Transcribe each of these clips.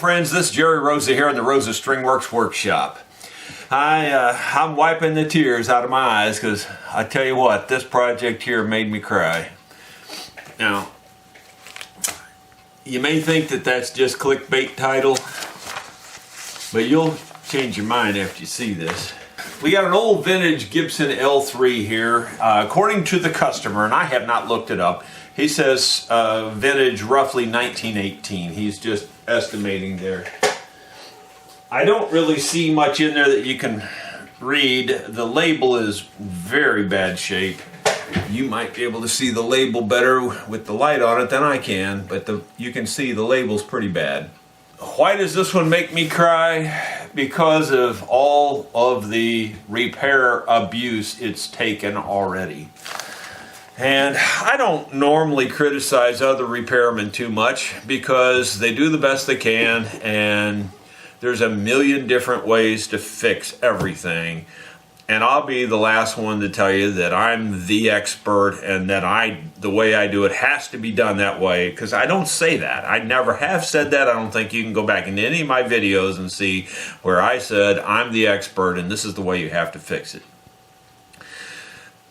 friends, this is Jerry Rosa here in the Rosa Stringworks workshop. I'm wiping the tears out of my eyes because I tell you what, this project here made me cry. Now, you may think that that's just clickbait title, but you'll change your mind after you see this. We got an old vintage Gibson L3 here, according to the customer, and I have not looked it up. He says vintage roughly 1918. He's just estimating there. I don't really see much in there that you can read. The label is very bad shape. You might be able to see the label better with the light on it than I can, but you can see the label's pretty bad. Why does this one make me cry? Because of all of the repair abuse it's taken already. And I don't normally criticize other repairmen too much because they do the best they can, and there's a million different ways to fix everything. And I'll be the last one to tell you that I'm the expert and that the way I do it has to be done that way, because I don't say that. I never have said that. I don't think you can go back into any of my videos and see where I said I'm the expert and this is the way you have to fix it.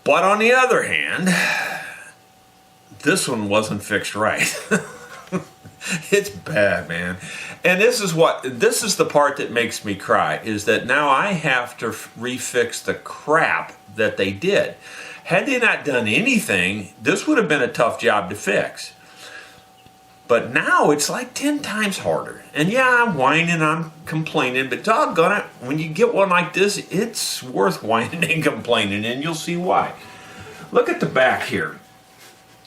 But on the other hand, this one wasn't fixed right. It's bad, man. And this is the part that makes me cry, is that now I have to refix the crap that they did. Had they not done anything, this would have been a tough job to fix. But now it's like 10 times harder. And yeah, I'm whining, I'm complaining, but doggone it, when you get one like this, it's worth whining and complaining, and you'll see why. Look at the back here.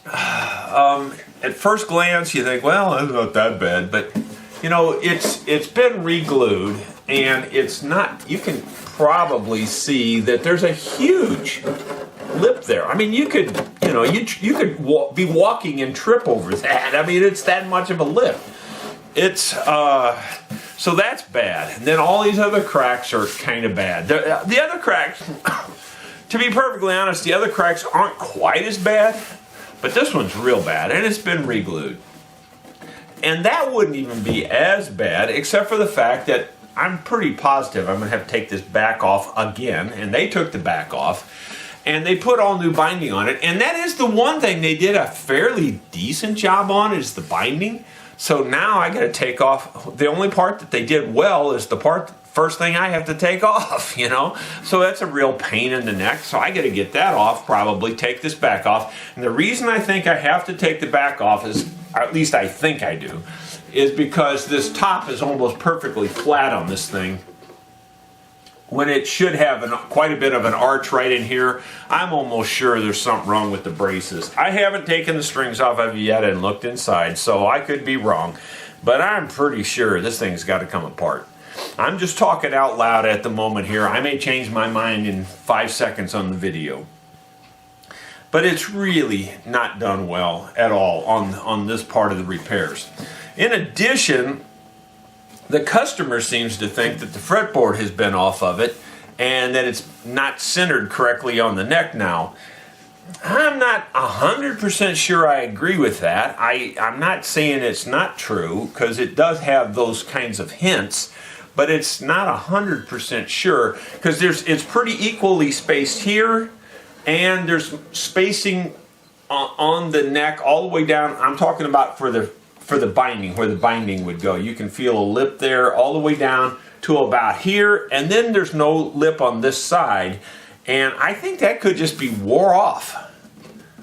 At first glance, you think, well, it's not that bad, but you know, it's been re-glued, and it's not. You can probably see that there's a huge lip there. I mean, you could be walking and trip over that. I mean, it's that much of a lip. It's so that's bad. And then all these other cracks are kind of bad. The other cracks, to be perfectly honest, the other cracks aren't quite as bad, but this one's real bad, and it's been re-glued. And that wouldn't even be as bad, except for the fact that I'm pretty positive I'm going to have to take this back off again, and they took the back off, and they put all new binding on it, and that is the one thing they did a fairly decent job on, is the binding. So now I got to take off. The only part that they did well is the first thing I have to take off, you know. So that's a real pain in the neck. So I got to get that off, probably take this back off. And the reason I think I have to take the back off is, or at least I think I do, is because this top is almost perfectly flat on this thing, when it should have quite a bit of an arch right in here. I'm almost sure there's something wrong with the braces. I haven't taken the strings off of it yet and looked inside, so I could be wrong. But I'm pretty sure this thing's got to come apart. I'm just talking out loud at the moment here. I may change my mind in 5 seconds on the video. But it's really not done well at all on this part of the repairs. In addition, the customer seems to think that the fretboard has been off of it and that it's not centered correctly on the neck now. I'm not 100% sure I agree with that. I'm not saying it's not true, because it does have those kinds of hints, but it's not 100% sure, because it's pretty equally spaced here, and there's spacing on the neck all the way down. I'm talking about for the binding, where the binding would go. You can feel a lip there all the way down to about here, and then there's no lip on this side, and I think that could just be wore off.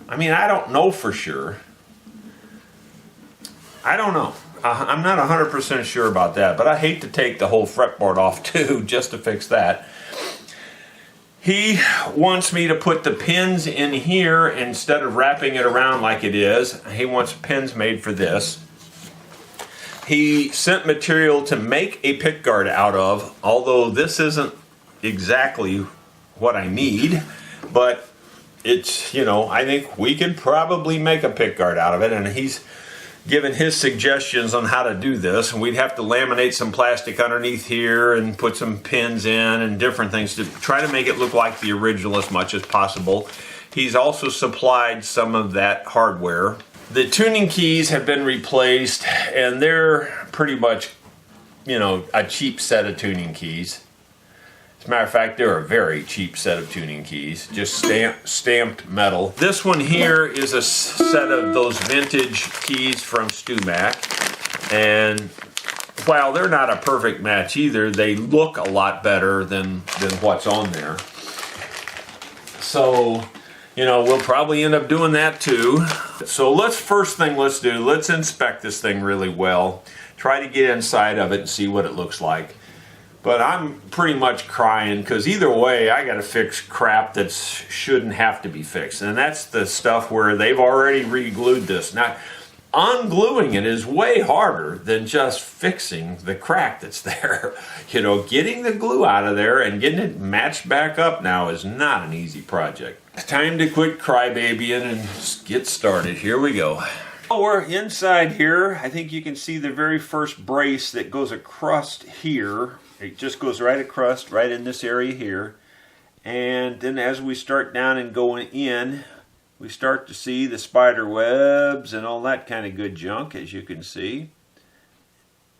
I mean, I don't know for sure. I don't know. I'm not 100% sure about that, but I hate to take the whole fretboard off too, just to fix that. He wants me to put the pins in here instead of wrapping it around like it is. He wants pins made for this. He sent material to make a pickguard out of, although this isn't exactly what I need, but it's, you know, I think we could probably make a pickguard out of it, and he's given his suggestions on how to do this, and we'd have to laminate some plastic underneath here and put some pins in and different things to try to make it look like the original as much as possible. He's also supplied some of that hardware. The tuning keys have been replaced, and they're pretty much you know, a cheap set of tuning keys. As a matter of fact, they're a very cheap set of tuning keys, just stamped metal. This one here is a set of those vintage keys from StewMac, and while they're not a perfect match either, they look a lot better than what's on there. So, you know, we'll probably end up doing that too. So first thing let's do, let's inspect this thing really well. Try to get inside of it and see what it looks like. But I'm pretty much crying because either way, I got to fix crap that shouldn't have to be fixed. And that's the stuff where they've already re-glued this. Now, ungluing it is way harder than just fixing the crack that's there. You know, getting the glue out of there and getting it matched back up now is not an easy project. Time to quit crybabying and get started. Here we go. Oh, we're inside here. I think you can see the very first brace that goes across here. It just goes right across, right in this area here. And then as we start down and going in, we start to see the spider webs and all that kind of good junk, as you can see.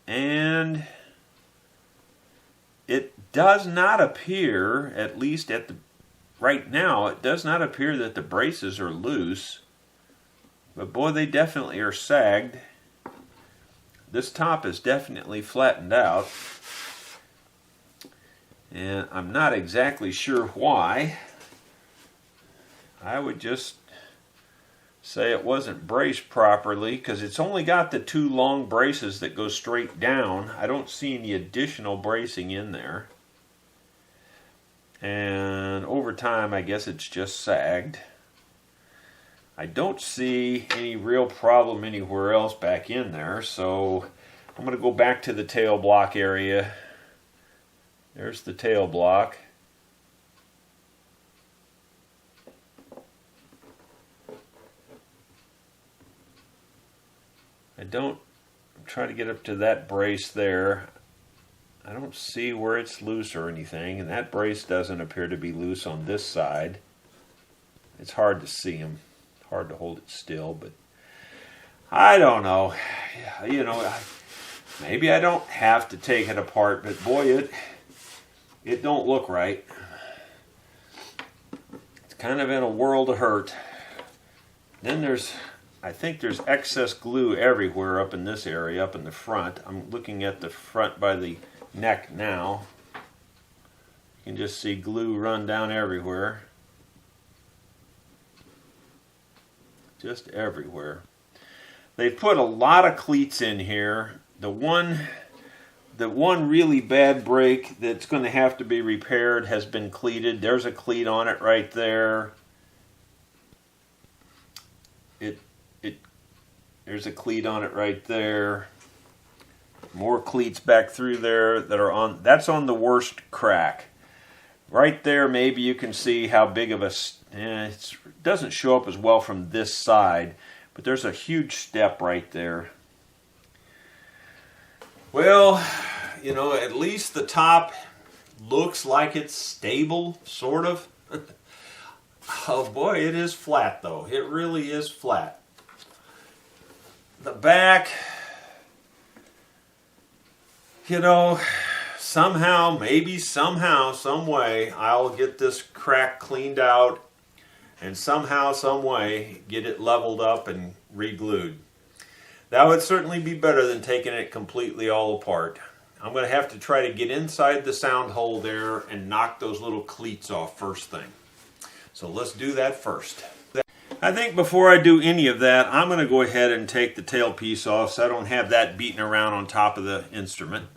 And it does not appear, at least right now, it does not appear that the braces are loose. But boy, they definitely are sagged. This top is definitely flattened out. And I'm not exactly sure why. I would just say it wasn't braced properly because it's only got the two long braces that go straight down. I don't see any additional bracing in there. And over time, I guess it's just sagged. I don't see any real problem anywhere else back in there, so I'm going to go back to the tail block area. There's the tail block. I'm trying to get up to that brace there. I don't see where it's loose or anything, and that brace doesn't appear to be loose on this side. It's hard to see them. Hard to hold it still, but I don't know. You know, maybe I don't have to take it apart, but boy, it don't look right. It's kind of in a world of hurt. Then I think there's excess glue everywhere up in this area, up in the front. I'm looking at the front by the neck now. You can just see glue run down everywhere. Just everywhere. They've put a lot of cleats in here. The one really bad break that's going to have to be repaired has been cleated. There's a cleat on it right there. There's a cleat on it right there. More cleats back through there that's on the worst crack. Right there, maybe you can see how big of it doesn't show up as well from this side, but there's a huge step right there. Well, you know, at least the top looks like it's stable, sort of. Oh boy, it is flat though. It really is flat. The back, you know, somehow, maybe somehow, some way, I'll get this crack cleaned out and somehow, some way, get it leveled up and re-glued. That would certainly be better than taking it completely all apart. I'm going to have to try to get inside the sound hole there and knock those little cleats off first thing. So let's do that first. I think before I do any of that, I'm going to go ahead and take the tailpiece off so I don't have that beating around on top of the instrument.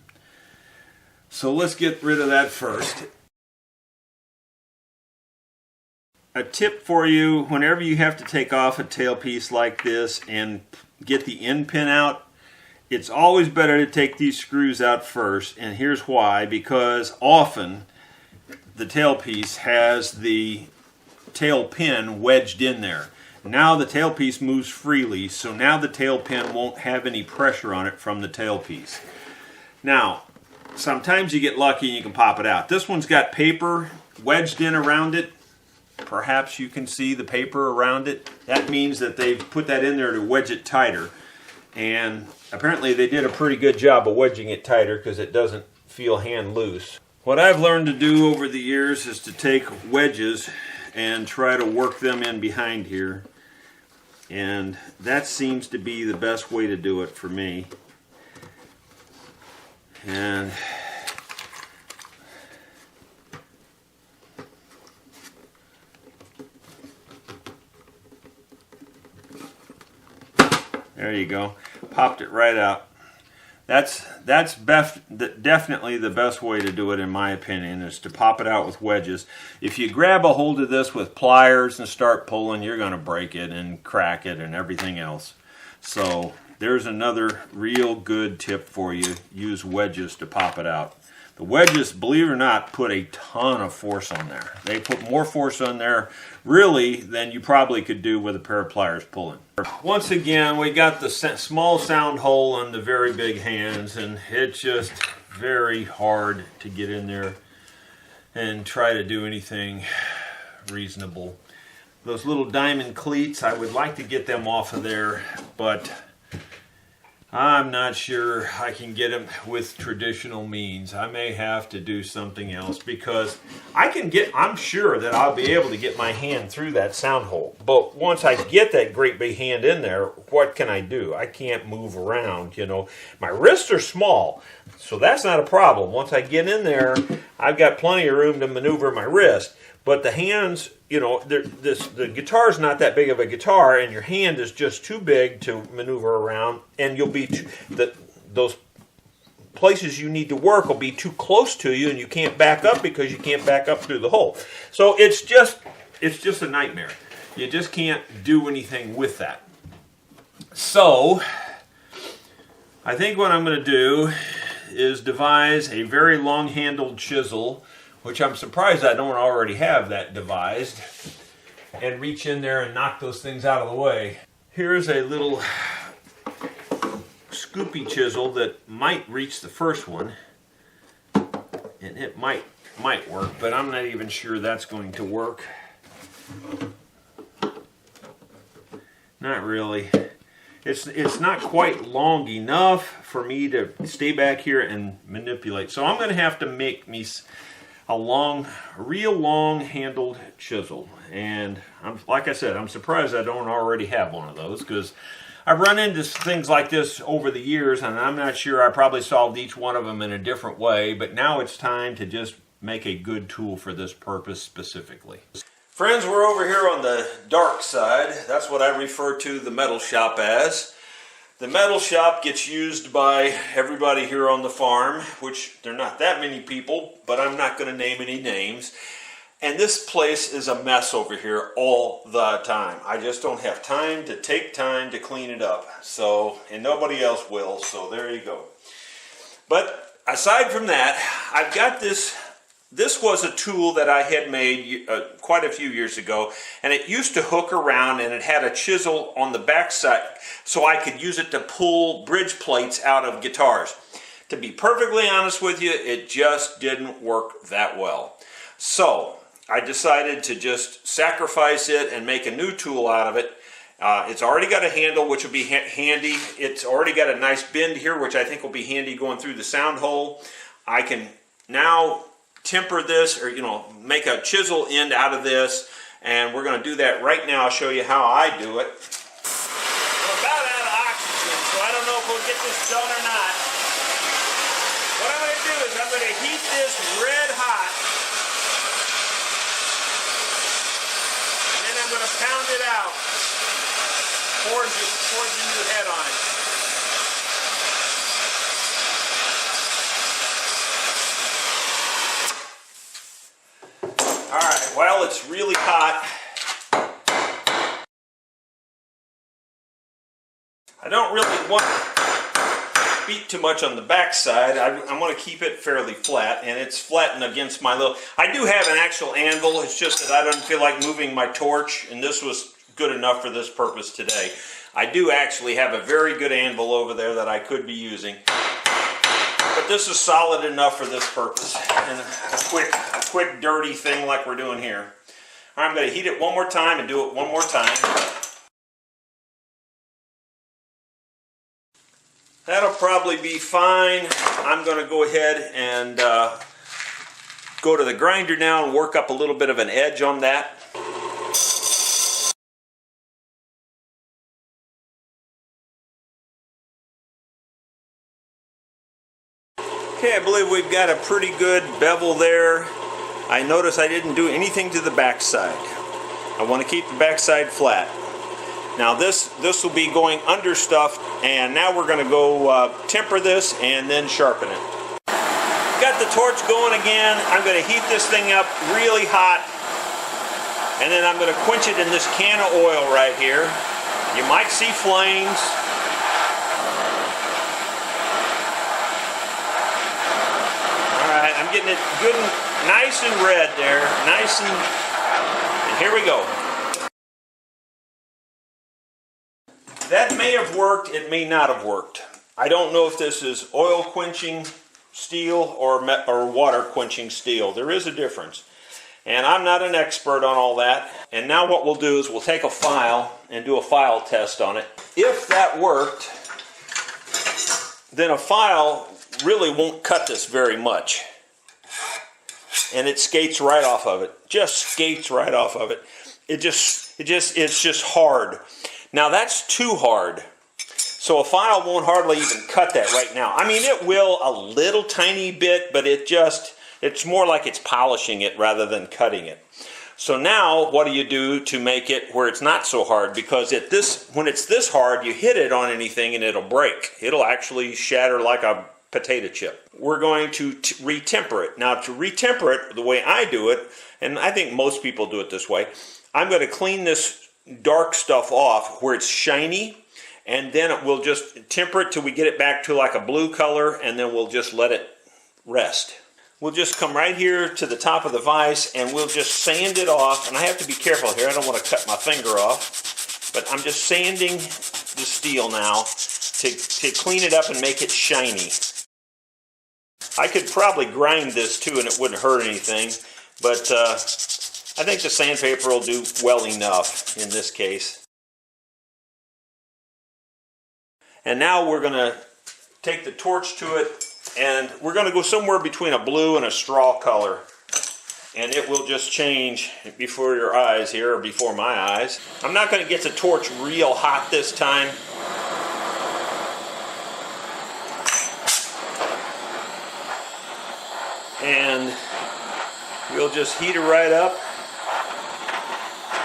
So let's get rid of that first. A tip for you, whenever you have to take off a tailpiece like this and get the end pin out, it's always better to take these screws out first, and here's why. Because often the tailpiece has the tail pin wedged in there. Now the tailpiece moves freely, so now the tail pin won't have any pressure on it from the tailpiece. Now, sometimes you get lucky and you can pop it out. This one's got paper wedged in around it. Perhaps you can see the paper around it. That means that they've put that in there to wedge it tighter. And apparently they did a pretty good job of wedging it tighter because it doesn't feel hand loose. What I've learned to do over the years is to take wedges and try to work them in behind here. And that seems to be the best way to do it for me. And there you go. Popped it right out. That's definitely the best way to do it, in my opinion, is to pop it out with wedges. If you grab a hold of this with pliers and start pulling, you're going to break it and crack it and everything else. So there's another real good tip for you. Use wedges to pop it out. The wedges, believe it or not, put a ton of force on there. They put more force on there, really, than you probably could do with a pair of pliers pulling. Once again, we got the small sound hole on the very big hands, and it's just very hard to get in there and try to do anything reasonable. Those little diamond cleats, I would like to get them off of there, but I'm not sure I can get them with traditional means. I may have to do something else, because I'm sure that I'll be able to get my hand through that sound hole. But once I get that great big hand in there, what can I do? I can't move around, you know. My wrists are small, so that's not a problem. Once I get in there, I've got plenty of room to maneuver my wrist. But the hands, you know, the guitar's not that big of a guitar, and your hand is just too big to maneuver around, and you'll be those places you need to work will be too close to you, and you can't back up because you can't back up through the hole. So it's just a nightmare. You just can't do anything with that. So I think what I'm going to do is devise a very long-handled chisel, which I'm surprised I don't already have that devised, and reach in there and knock those things out of the way. Here's a little scoopy chisel that might reach the first one, and it might work, but I'm not even sure that's going to work. Not really. It's not quite long enough for me to stay back here and manipulate. So I'm going to have to make me a real long-handled chisel. And like I said, I'm surprised I don't already have one of those, because I've run into things like this over the years, and I'm not sure I probably solved each one of them in a different way, but now it's time to just make a good tool for this purpose specifically. Friends, we're over here on the dark side. That's what I refer to the metal shop as. The metal shop gets used by everybody here on the farm, which they're not that many people, but I'm not going to name any names. And this place is a mess over here all the time. I just don't have time to take time to clean it up. So, and nobody else will, so there you go. But aside from that, I've got this. This was a tool that I had made quite a few years ago, and it used to hook around, and it had a chisel on the back side so I could use it to pull bridge plates out of guitars. To be perfectly honest with you, it just didn't work that well. So I decided to just sacrifice it and make a new tool out of it. It's already got a handle, which will be handy. It's already got a nice bend here, which I think will be handy going through the sound hole. I can now temper this, or make a chisel end out of this, and we're going to do that right now. I'll show you how I do it. We're about out of oxygen, so I don't know if we'll get this done or not. What I'm going to do is I'm going to heat this red hot, and then I'm going to pound it out, forge the new head on it. Alright, well, it's really hot. I don't really want to beat too much on the back side. I want to keep it fairly flat, and it's flattened against my little... I do have an actual anvil, it's just that I don't feel like moving my torch, and this was good enough for this purpose today. I do actually have a very good anvil over there that I could be using. But this is solid enough for this purpose, and a quick dirty thing like we're doing here. I'm going to heat it one more time and do it one more time. That'll probably be fine. I'm going to go ahead and go to the grinder now and work up a little bit of an edge on that. Okay, I believe we've got a pretty good bevel there. I notice I didn't do anything to the backside. I want to keep the backside flat. Now this will be going under stuff, and now we're going to go temper this and then sharpen it. Got the torch going again. I'm going to heat this thing up really hot, and then I'm going to quench it in this can of oil right here. You might see flames. Alright, I'm getting it good and nice and red there. Nice and here we go. That may have worked, it may not have worked. I don't know if this is oil quenching steel or water quenching steel. There is a difference. And I'm not an expert on all that. And now what we'll do is we'll take a file and do a file test on it. If that worked, then a file really won't cut this very much. And it skates right off of it. Just skates right off of it. It's just hard. Now that's too hard. So a file won't hardly even cut that right now. I mean, it will a little tiny bit, but it's more like it's polishing it rather than cutting it. So now what do you do to make it where it's not so hard? Because when it's this hard, you hit it on anything and it'll break. It'll actually shatter like a potato chip. We're going to retemper it. Now to retemper it, the way I do it, and I think most people do it this way, I'm going to clean this dark stuff off where it's shiny, and then we'll just temper it till we get it back to like a blue color, and then we'll just let it rest. We'll just come right here to the top of the vise and we'll just sand it off. And I have to be careful here, I don't want to cut my finger off, but I'm just sanding the steel now to clean it up and make it shiny. I could probably grind this too and it wouldn't hurt anything, but I think the sandpaper will do well enough in this case. And now we're going to take the torch to it, and we're going to go somewhere between a blue and a straw color. And it will just change before your eyes here, or before my eyes. I'm not going to get the torch real hot this time. And we'll just heat it right up.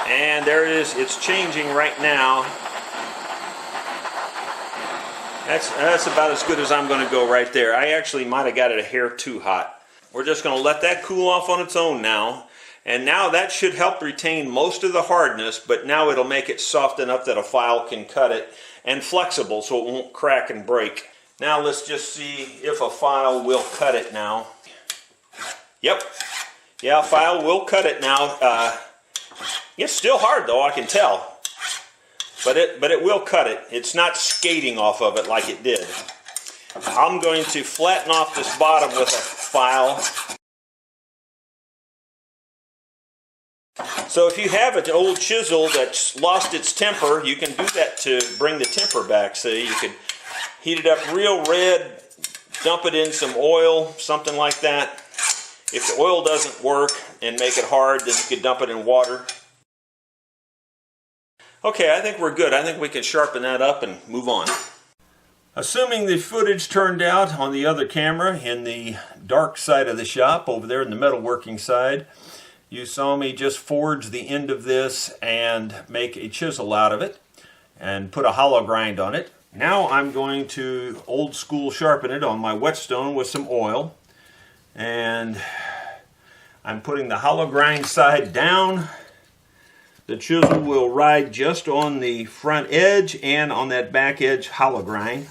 And there it is, it's changing right now. That's about as good as I'm going to go right there. I actually might have got it a hair too hot. We're just going to let that cool off on its own now. And now that should help retain most of the hardness, but now it'll make it soft enough that a file can cut it, and flexible so it won't crack and break. Now let's just see if a file will cut it now. Yep. Yeah, a file will cut it now. It's still hard though, I can tell. But it will cut it. It's not skating off of it like it did. I'm going to flatten off this bottom with a file. So if you have an old chisel that's lost its temper, you can do that to bring the temper back. So you could heat it up real red, dump it in some oil, something like that. If the oil doesn't work and make it hard, then you could dump it in water. Okay, I think we're good. I think we can sharpen that up and move on. Assuming the footage turned out on the other camera in the dark side of the shop, over there in the metalworking side, you saw me just forge the end of this and make a chisel out of it and put a hollow grind on it. Now I'm going to old school sharpen it on my whetstone with some oil, and I'm putting the hollow grind side down. The chisel will ride just on the front edge and on that back edge hollow grind.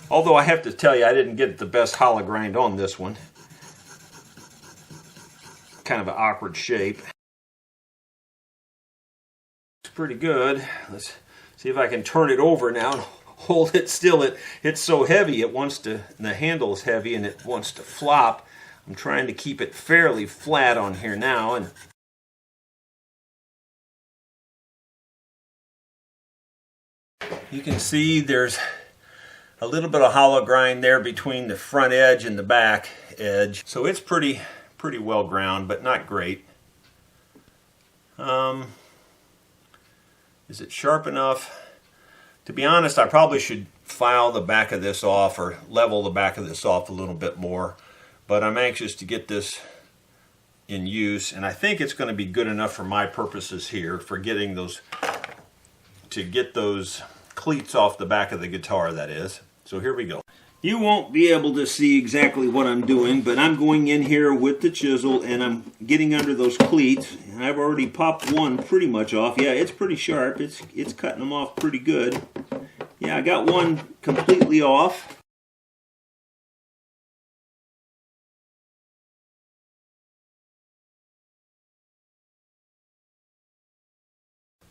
Although I have to tell you, I didn't get the best hollow grind on this one. Kind of an awkward shape. It's pretty good. Let's see if I can turn it over now and hold it still. It's so heavy, the handle is heavy and it wants to flop. I'm trying to keep it fairly flat on here now, and You can see there's a little bit of hollow grind there between the front edge and the back edge. So it's pretty well ground, but not great. Is it sharp enough? To be honest, I probably should file the back of this off or level the back of this off a little bit more. But I'm anxious to get this in use, and I think it's going to be good enough for my purposes here for getting those, to get those cleats off the back of the guitar, that is. So here we go. You won't be able to see exactly what I'm doing, but I'm going in here with the chisel and I'm getting under those cleats. And I've already popped one pretty much off. Yeah, it's pretty sharp. It's cutting them off pretty good. Yeah, I got one completely off.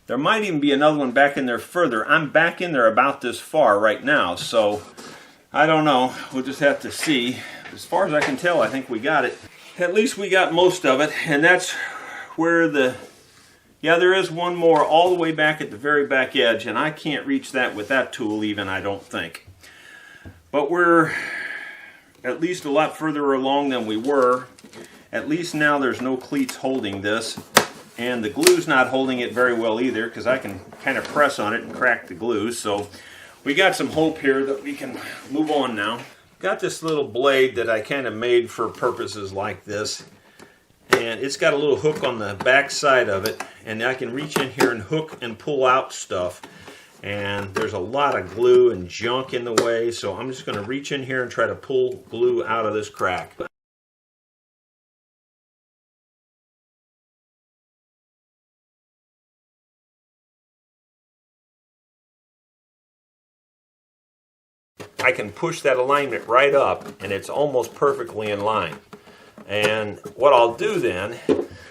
There might even be another one back in there further. I'm back in there about this far right now, so I don't know. We'll just have to see. As far as I can tell, I think we got it. At least we got most of it, and that's where the... Yeah, there is one more all the way back at the very back edge, and I can't reach that with that tool even, I don't think. But we're at least a lot further along than we were. At least now there's no cleats holding this. And the glue's not holding it very well either, because I can kind of press on it and crack the glue. So we got some hope here that we can move on now. Got this little blade that I kind of made for purposes like this. And it's got a little hook on the back side of it. And I can reach in here and hook and pull out stuff. And there's a lot of glue and junk in the way. So I'm just going to reach in here and try to pull glue out of this crack. I can push that alignment right up and it's almost perfectly in line. And what I'll do then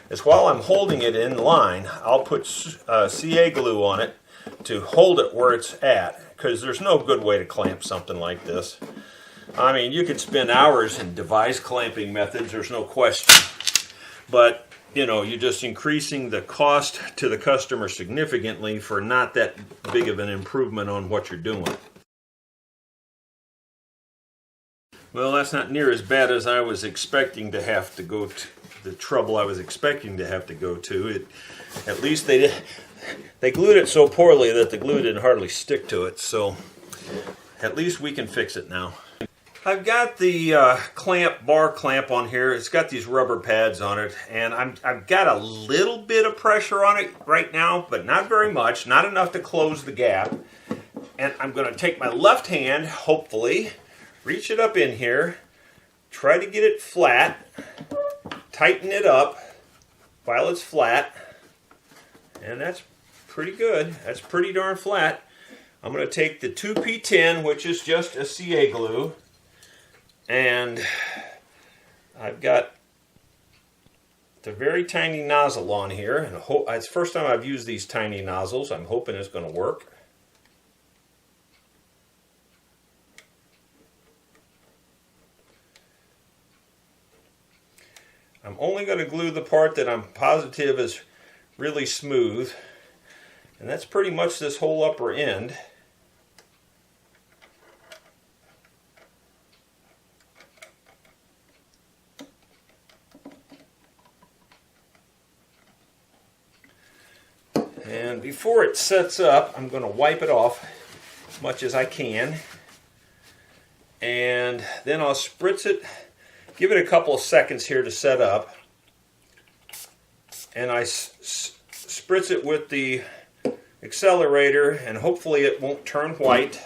is while I'm holding it in line, I'll put CA glue on it to hold it where it's at, because there's no good way to clamp something like this. I mean, you could spend hours in device clamping methods, there's no question. But, you know, you're just increasing the cost to the customer significantly for not that big of an improvement on what you're doing. Well, that's not near as bad as I was expecting to have to go to, the trouble I was expecting to have to go to. At least they glued it so poorly that the glue didn't hardly stick to it, so at least we can fix it now. I've got the bar clamp on here. It's got these rubber pads on it, and I've got a little bit of pressure on it right now, but not very much, not enough to close the gap. And I'm going to take my left hand, hopefully, reach it up in here, try to get it flat, tighten it up while it's flat, and that's pretty good. That's pretty darn flat. I'm going to take the 2P10, which is just a CA glue, and I've got the very tiny nozzle on here, and it's the first time I've used these tiny nozzles. I'm hoping it's going to work. I'm only going to glue the part that I'm positive is really smooth, and that's pretty much this whole upper end. And before it sets up, I'm going to wipe it off as much as I can, and then I'll spritz it. Give it a couple of seconds here to set up, and I spritz it with the accelerator, and hopefully it won't turn white.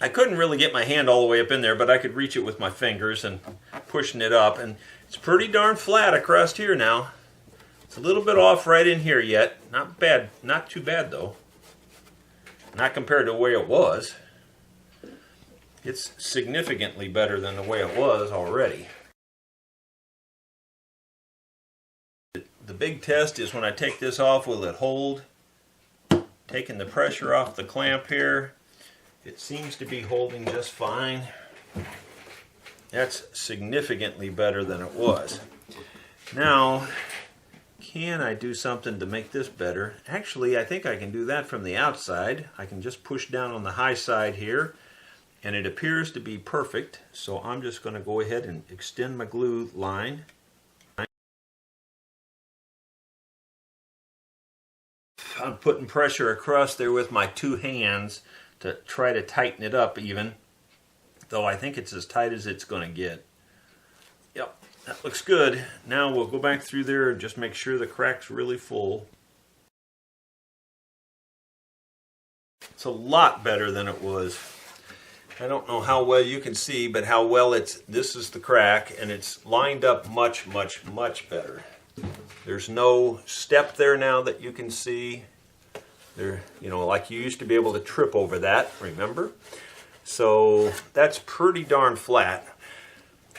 I couldn't really get my hand all the way up in there, but I could reach it with my fingers and pushing it up, and it's pretty darn flat across here now. It's a little bit off right in here yet. Not bad, not too bad though. Not compared to the way it was. It's significantly better than the way it was already. The big test is when I take this off, will it hold? Taking the pressure off the clamp here, it seems to be holding just fine. That's significantly better than it was. Now, can I do something to make this better? Actually, I think I can do that from the outside. I can just push down on the high side here, and it appears to be perfect. So I'm just going to go ahead and extend my glue line. I'm putting pressure across there with my two hands to try to tighten it up even, though I think it's as tight as it's going to get. Yep, that looks good. Now we'll go back through there and just make sure the crack's really full. It's a lot better than it was. I don't know how well you can see, but how well this is the crack, and it's lined up much, much, much better. There's no step there now that you can see. There, you know, like you used to be able to trip over that, remember? So that's pretty darn flat.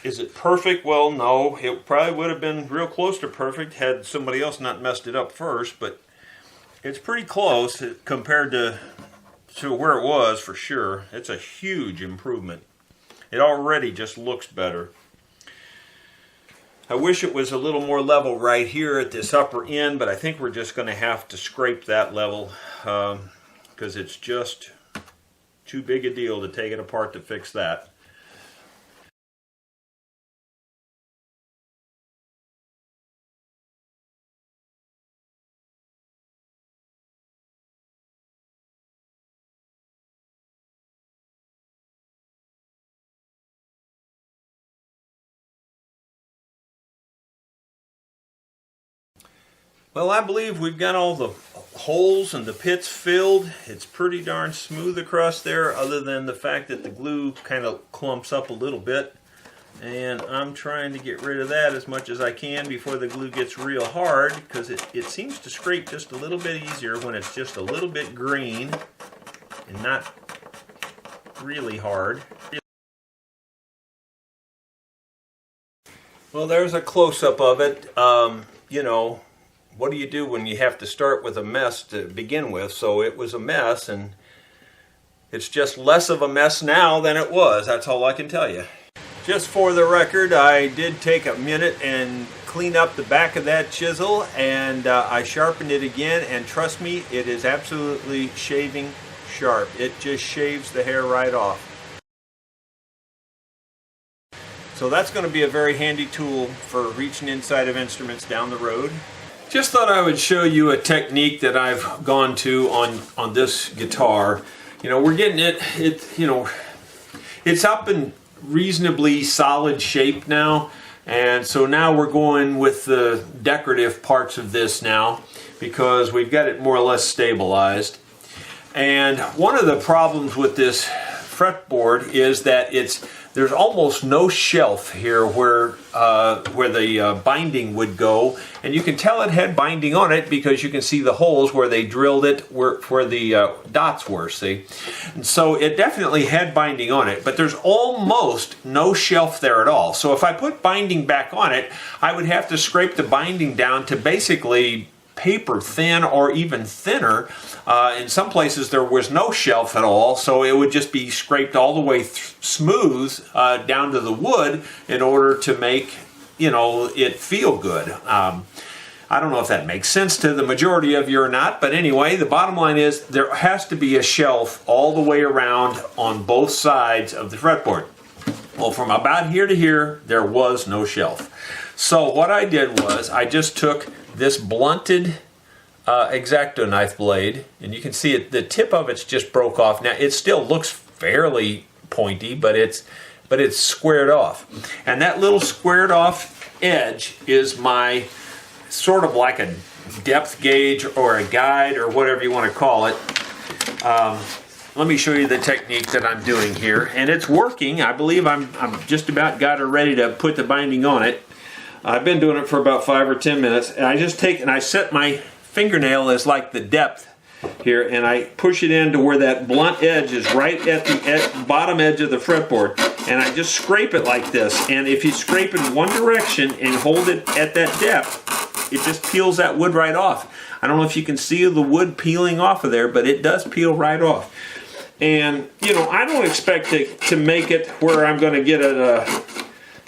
Is it perfect? Well, no. It probably would have been real close to perfect had somebody else not messed it up first, but it's pretty close compared to where it was for sure. It's a huge improvement. It already just looks better. I wish it was a little more level right here at this upper end, but I think we're just going to have to scrape that level because it's just too big a deal to take it apart to fix that. Well, I believe we've got all the holes and the pits filled. It's pretty darn smooth across there, other than the fact that the glue kind of clumps up a little bit. And I'm trying to get rid of that as much as I can before the glue gets real hard, because it seems to scrape just a little bit easier when it's just a little bit green and not really hard. Well, there's a close-up of it. You know, what do you do when you have to start with a mess to begin with? So it was a mess, and it's just less of a mess now than it was. That's all I can tell you. Just for the record, I did take a minute and clean up the back of that chisel, and I sharpened it again, and trust me, it is absolutely shaving sharp. It just shaves the hair right off. So that's going to be a very handy tool for reaching inside of instruments down the road. Just thought I would show you a technique that I've gone to on this guitar. You know, we're getting it's up in reasonably solid shape now, and so now we're going with the decorative parts of this now because we've got it more or less stabilized. And one of the problems with this fretboard is that there's almost no shelf here where the binding would go, and you can tell it had binding on it because you can see the holes where they drilled it, where the dots were, see? And so it definitely had binding on it, but there's almost no shelf there at all. So if I put binding back on it, I would have to scrape the binding down to basically paper thin or even thinner. In some places there was no shelf at all, so it would just be scraped all the way smooth down to the wood in order to make, you know, it feel good. I don't know if that makes sense to the majority of you or not, but anyway, the bottom line is there has to be a shelf all the way around on both sides of the fretboard. Well, from about here to here, there was no shelf. So what I did was I just took this blunted X-Acto knife blade, and you can see it, the tip of it's just broke off. Now it still looks fairly pointy, but it's squared off. And that little squared off edge is my sort of like a depth gauge or a guide or whatever you want to call it. Let me show you the technique that I'm doing here, and it's working. I believe I'm just about got her ready to put the binding on it. I've been doing it for about 5 or 10 minutes, and I just take and I set my fingernail as like the depth here, and I push it into where that blunt edge is right at the bottom edge of the fretboard, and I just scrape it like this. And if you scrape in one direction and hold it at that depth, it just peels that wood right off. I don't know if you can see the wood peeling off of there, but it does peel right off. And you know, I don't expect to make it where I'm going to get it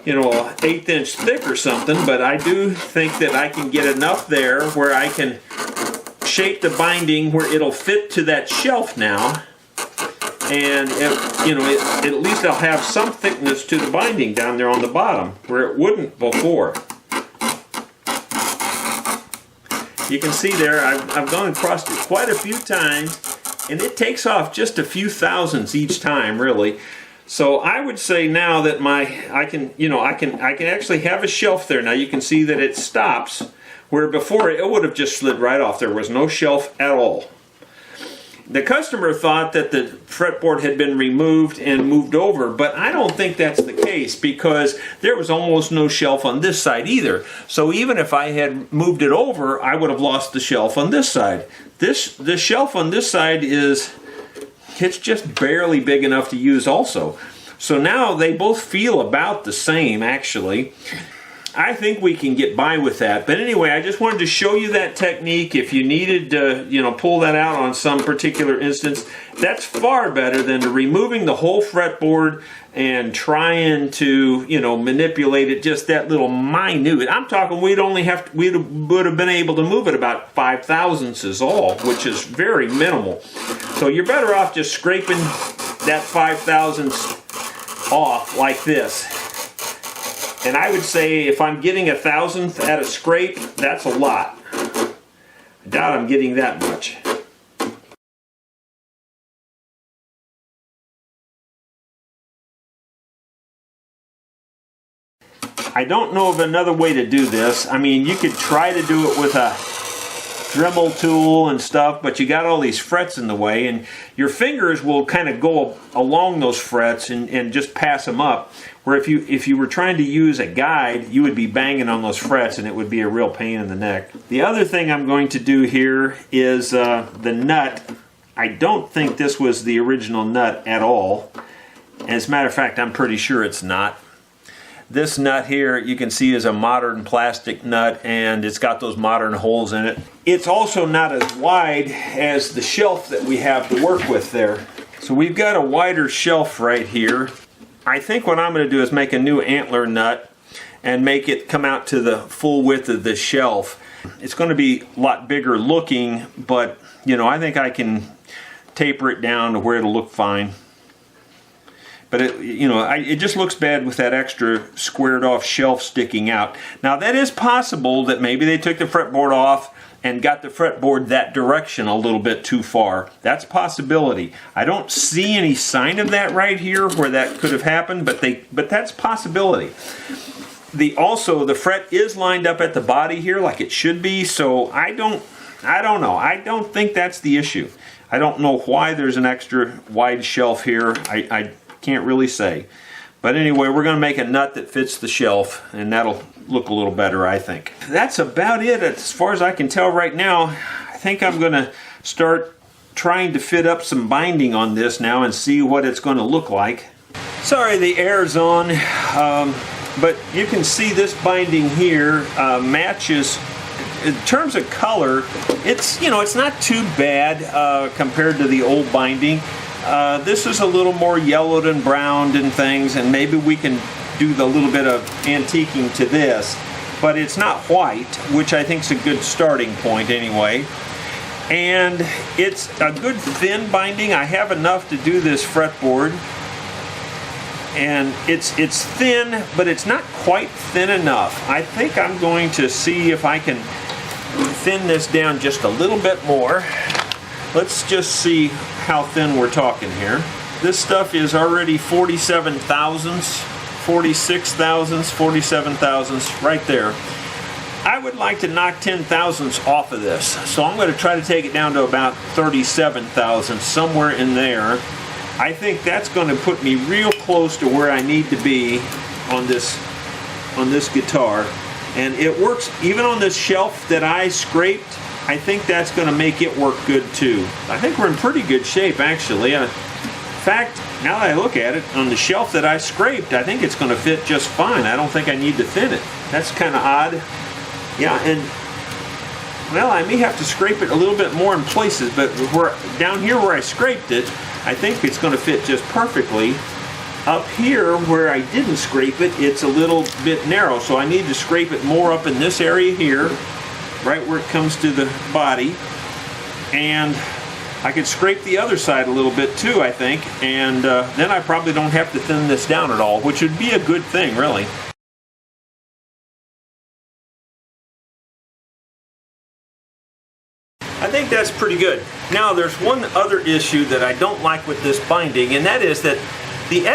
you know, an 1/8 inch thick or something, but I do think that I can get enough there where I can shape the binding where it'll fit to that shelf now. And at least I'll have some thickness to the binding down there on the bottom where it wouldn't before. You can see there I've gone across it quite a few times, and it takes off just a few thousandths each time, really. So I would say now that I can actually have a shelf there. Now you can see that it stops where before it would have just slid right off. There was no shelf at all. The customer thought that the fretboard had been removed and moved over, but I don't think that's the case because there was almost no shelf on this side either. So even if I had moved it over, I would have lost the shelf on this side. The shelf on this side it's just barely big enough to use also. So now they both feel about the same actually. I think we can get by with that. But anyway, I just wanted to show you that technique. If you needed to, pull that out on some particular instance, that's far better than removing the whole fretboard and trying to, manipulate it just that little minute. I'm talking we would have been able to move it about 5 thousandths is all, which is very minimal. So you're better off just scraping that 5 thousandths off like this. And I would say if I'm getting 1,000th at a scrape, that's a lot. I doubt I'm getting that much. I don't know of another way to do this. I mean, you could try to do it with a Dremel tool and stuff, but you got all these frets in the way, and your fingers will kind of go along those frets and just pass them up. Where if you were trying to use a guide, you would be banging on those frets and it would be a real pain in the neck. The other thing I'm going to do here is the nut. I don't think this was the original nut at all. As a matter of fact, I'm pretty sure it's not. This nut here you can see is a modern plastic nut, and it's got those modern holes in it. It's also not as wide as the shelf that we have to work with there. So we've got a wider shelf right here. I think what I'm going to do is make a new antler nut and make it come out to the full width of the shelf. It's going to be a lot bigger looking, but I think I can taper it down to where it'll look fine. But it just looks bad with that extra squared off shelf sticking out. Now that is possible that maybe they took the fretboard off and got the fretboard that direction a little bit too far. That's a possibility. I don't see any sign of that right here where that could have happened, but that's a possibility. Also the fret is lined up at the body here like it should be, so I don't know. I don't think that's the issue. I don't know why there's an extra wide shelf here. I can't really say. But anyway, we're going to make a nut that fits the shelf, and that'll look a little better, I think. That's about it as far as I can tell right now. I think I'm going to start trying to fit up some binding on this now and see what it's going to look like. Sorry the air's on, but you can see this binding here matches. In terms of color, it's not too bad compared to the old binding. This is a little more yellowed and browned and things, and maybe we can do the little bit of antiquing to this, but it's not white, which I think is a good starting point anyway. And it's a good thin binding. I have enough to do this fretboard, and it's thin, but it's not quite thin enough. I think I'm going to see if I can thin this down just a little bit more. Let's just see how thin we're talking here. This stuff is already 47 thousandths, 46 thousandths, 47 thousandths, right there. I would like to knock 10 thousandths off of this, so I'm going to try to take it down to about 37 thousandths, somewhere in there. I think that's going to put me real close to where I need to be on this guitar. And it works even on this shelf that I scraped. I think that's going to make it work good too. I think we're in pretty good shape actually. In fact, now that I look at it, on the shelf that I scraped, I think it's going to fit just fine. I don't think I need to thin it. That's kind of odd. Yeah, and well, I may have to scrape it a little bit more in places, but down here where I scraped it, I think it's going to fit just perfectly. Up here where I didn't scrape it, it's a little bit narrow, so I need to scrape it more up in this area here, right where it comes to the body. And I could scrape the other side a little bit too, I think, and then I probably don't have to thin this down at all, which would be a good thing, really. I think that's pretty good. Now there's one other issue that I don't like with this binding, and that is that the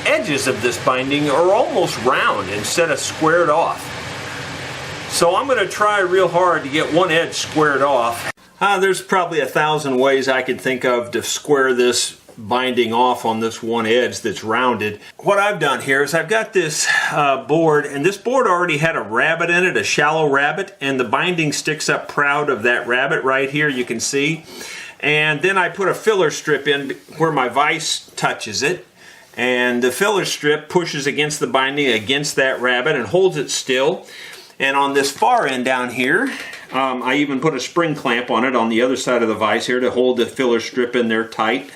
edges of this binding are almost round instead of squared off. So I'm going to try real hard to get one edge squared off. There's probably 1,000 ways I could think of to square this binding off on this one edge that's rounded. What I've done here is I've got this board, and this board already had a rabbet in it, a shallow rabbet, and the binding sticks up proud of that rabbet right here, you can see. And then I put a filler strip in where my vise touches it, and the filler strip pushes against the binding against that rabbet and holds it still. And on this far end down here, I even put a spring clamp on it on the other side of the vise here to hold the filler strip in there tight.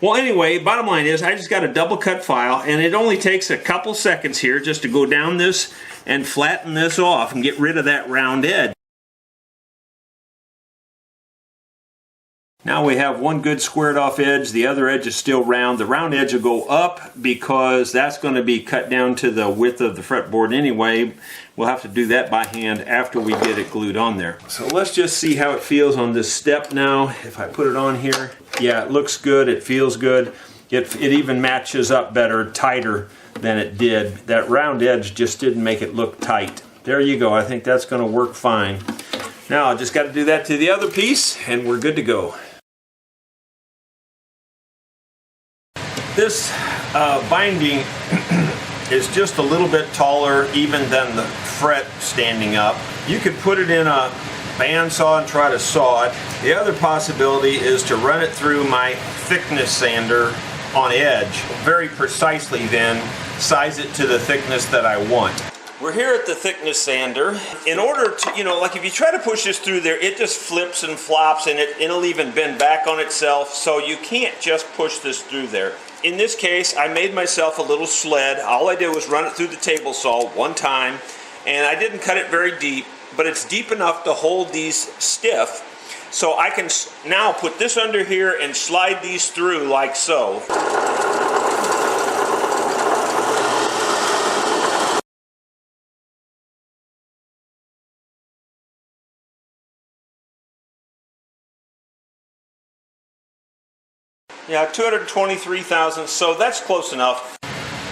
Well, anyway, bottom line is I just got a double cut file, and it only takes a couple seconds here just to go down this and flatten this off and get rid of that round edge. Now we have one good squared off edge, the other edge is still round. The round edge will go up because that's going to be cut down to the width of the fretboard anyway. We'll have to do that by hand after we get it glued on there. So let's just see how it feels on this step now. If I put it on here, yeah, it looks good, it feels good. It even matches up better, tighter than it did. That round edge just didn't make it look tight. There you go, I think that's going to work fine. Now I just got to do that to the other piece and we're good to go. This binding is just a little bit taller even than the fret standing up. You could put it in a bandsaw and try to saw it. The other possibility is to run it through my thickness sander on edge very precisely, then size it to the thickness that I want. We're here at the thickness sander. In order to, like if you try to push this through there, it just flips and flops and it'll even bend back on itself, so you can't just push this through there. In this case, I made myself a little sled. All I did was run it through the table saw one time, and I didn't cut it very deep, but it's deep enough to hold these stiff, so I can now put this under here and slide these through like so. Yeah, 223 thousandths, so that's close enough.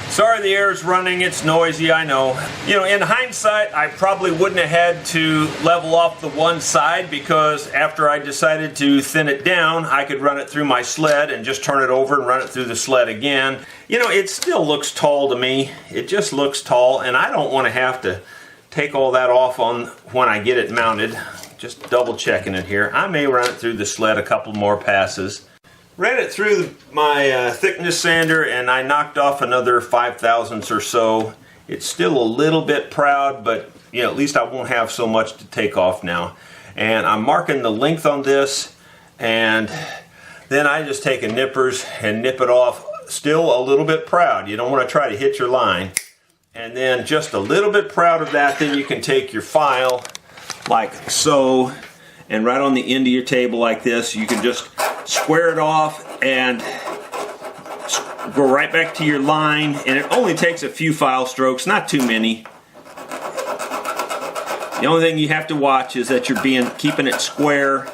Sorry the air is running, it's noisy, I know. In hindsight, I probably wouldn't have had to level off the one side, because after I decided to thin it down, I could run it through my sled and just turn it over and run it through the sled again. It still looks tall to me. It just looks tall, and I don't want to have to take all that off on when I get it mounted. Just double checking it here. I may run it through the sled a couple more passes. Ran it through my thickness sander and I knocked off another 5 thousandths or so. It's still a little bit proud, but at least I won't have so much to take off now. And I'm marking the length on this, and then I just take a nippers and nip it off, still a little bit proud. You don't want to try to hit your line. And then just a little bit proud of that, then you can take your file like so, and right on the end of your table like this, you can just square it off and go right back to your line, and it only takes a few file strokes, not too many. The only thing you have to watch is that you're keeping it square.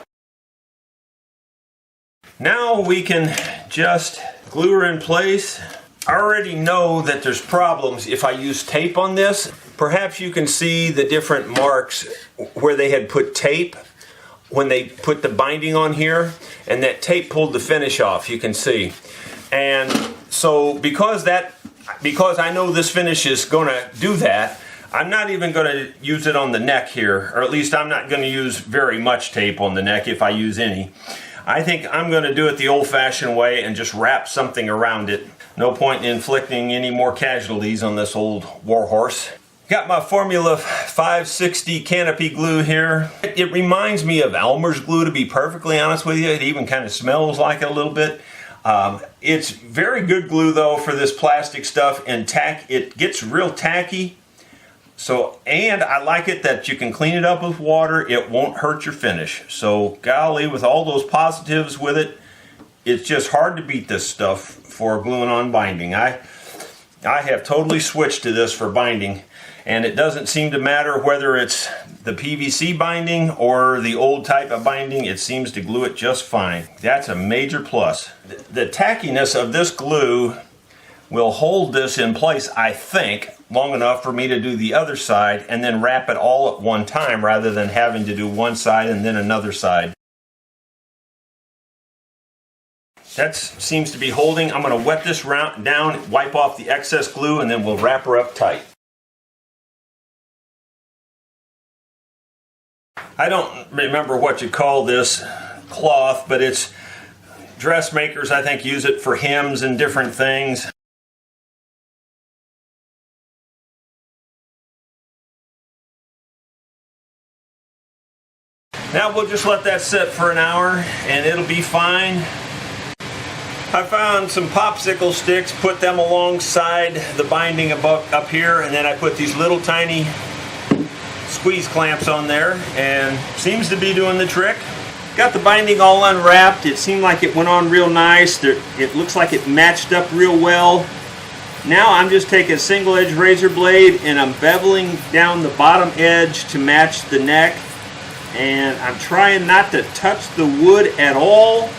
Now we can just glue her in place. I already know that there's problems if I use tape on this. Perhaps you can see the different marks where they had put tape when they put the binding on here, and that tape pulled the finish off, you can see. And so because I know this finish is going to do that, I'm not even going to use it on the neck here, or at least I'm not going to use very much tape on the neck if I use any. I think I'm going to do it the old-fashioned way and just wrap something around it. No point in inflicting any more casualties on this old warhorse. Got my Formula 560 canopy glue here. It reminds me of Elmer's glue, to be perfectly honest with you. It even kind of smells like it a little bit. It's very good glue though for this plastic stuff, and it gets real tacky. So, and I like it that you can clean it up with water. It won't hurt your finish. So golly, with all those positives with it, it's just hard to beat this stuff for gluing on binding. I have totally switched to this for binding, and it doesn't seem to matter whether it's the PVC binding or the old type of binding. It seems to glue it just fine. That's a major plus. The tackiness of this glue will hold this in place, I think, long enough for me to do the other side and then wrap it all at one time rather than having to do one side and then another side. That seems to be holding. I'm going to wet this down, wipe off the excess glue, and then we'll wrap her up tight. I don't remember what you call this cloth, but it's dressmakers, I think, use it for hems and different things. Now we'll just let that sit for an hour and it'll be fine. I found some popsicle sticks, put them alongside the binding up here, and then I put these little tiny squeeze clamps on there, and seems to be doing the trick. Got the binding all unwrapped. It seemed like it went on real nice. It looks like it matched up real well. Now I'm just taking a single edge razor blade and I'm beveling down the bottom edge to match the neck, and I'm trying not to touch the wood at all.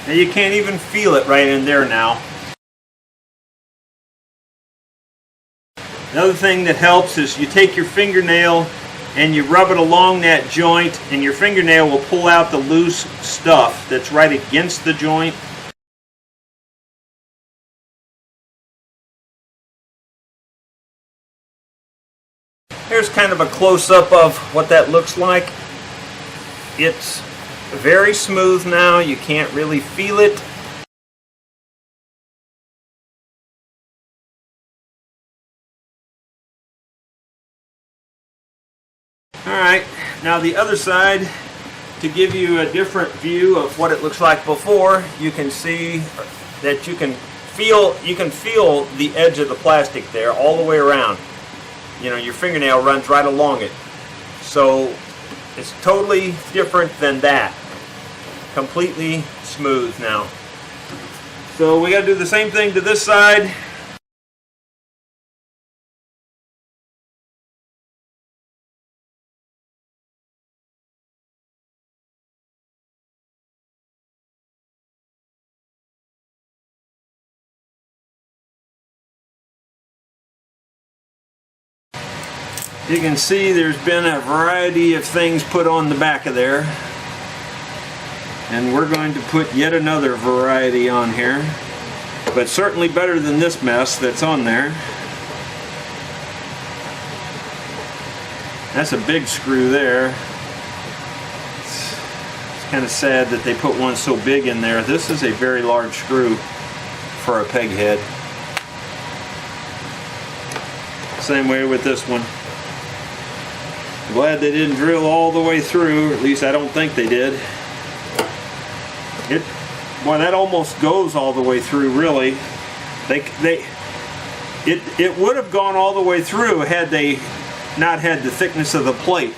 Now you can't even feel it right in there now. Another thing that helps is you take your fingernail and you rub it along that joint, and your fingernail will pull out the loose stuff that's right against the joint. Here's kind of a close-up of what that looks like. It's very smooth now. You can't really feel it. Alright, now the other side, to give you a different view of what it looks like before, you can see that you can feel the edge of the plastic there all the way around. You know, your fingernail runs right along it. So it's totally different than that. Completely smooth now. So we got to do the same thing to this side. You can see there's been a variety of things put on the back of there. And we're going to put yet another variety on here, but certainly better than this mess that's on there. That's a big screw there. It's kind of sad that they put one so big in there. This is a very large screw for a peg head. Same way with this one. Glad they didn't drill all the way through, at least I don't think they did. Well, that almost goes all the way through, really. It would have gone all the way through had they not had the thickness of the plate.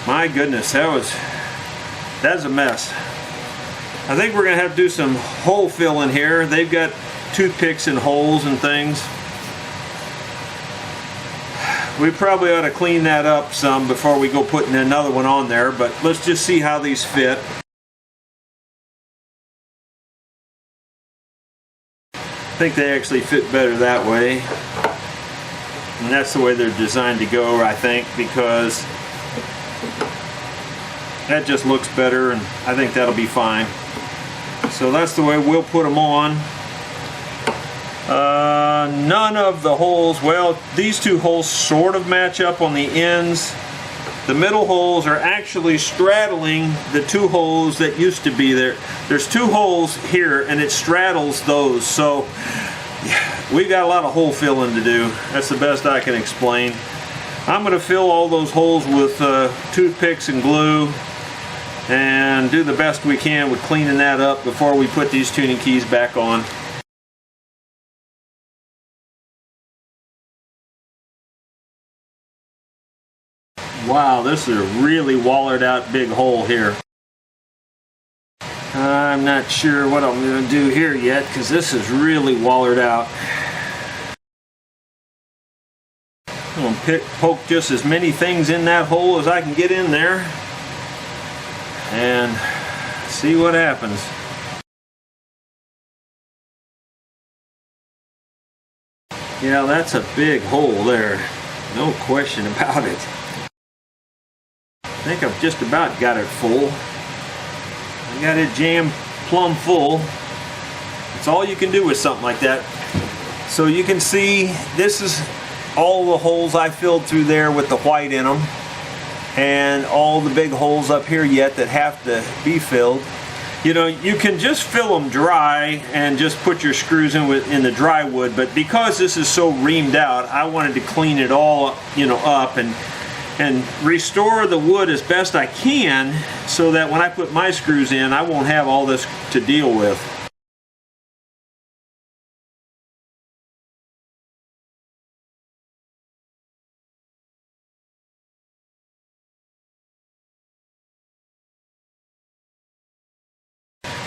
My goodness, that's a mess. I think we're going to have to do some hole fill in here. They've got toothpicks and holes and things. We probably ought to clean that up some before we go putting another one on there, but let's just see how these fit. I think they actually fit better that way, and that's the way they're designed to go, I think, because that just looks better, and I think that'll be fine. So that's the way we'll put them on. None of the holes, well, these two holes sort of match up on the ends. The middle holes are actually straddling the two holes that used to be there. There's two holes here and it straddles those, so we've got a lot of hole filling to do. That's the best I can explain. I'm going to fill all those holes with toothpicks and glue and do the best we can with cleaning that up before we put these tuning keys back on. Wow, this is a really wallered out big hole here. I'm not sure what I'm going to do here yet because this is really wallered out. I'm going to poke just as many things in that hole as I can get in there and see what happens. Yeah, that's a big hole there. No question about it. I think I've just about got it full. I got it jammed plumb full. That's all you can do with something like that. So you can see this is all the holes I filled through there with the white in them, and all the big holes up here yet that have to be filled. You know, you can just fill them dry and just put your screws in the dry wood, but because this is so reamed out, I wanted to clean it all, you know, up and restore the wood as best I can so that when I put my screws in, I won't have all this to deal with.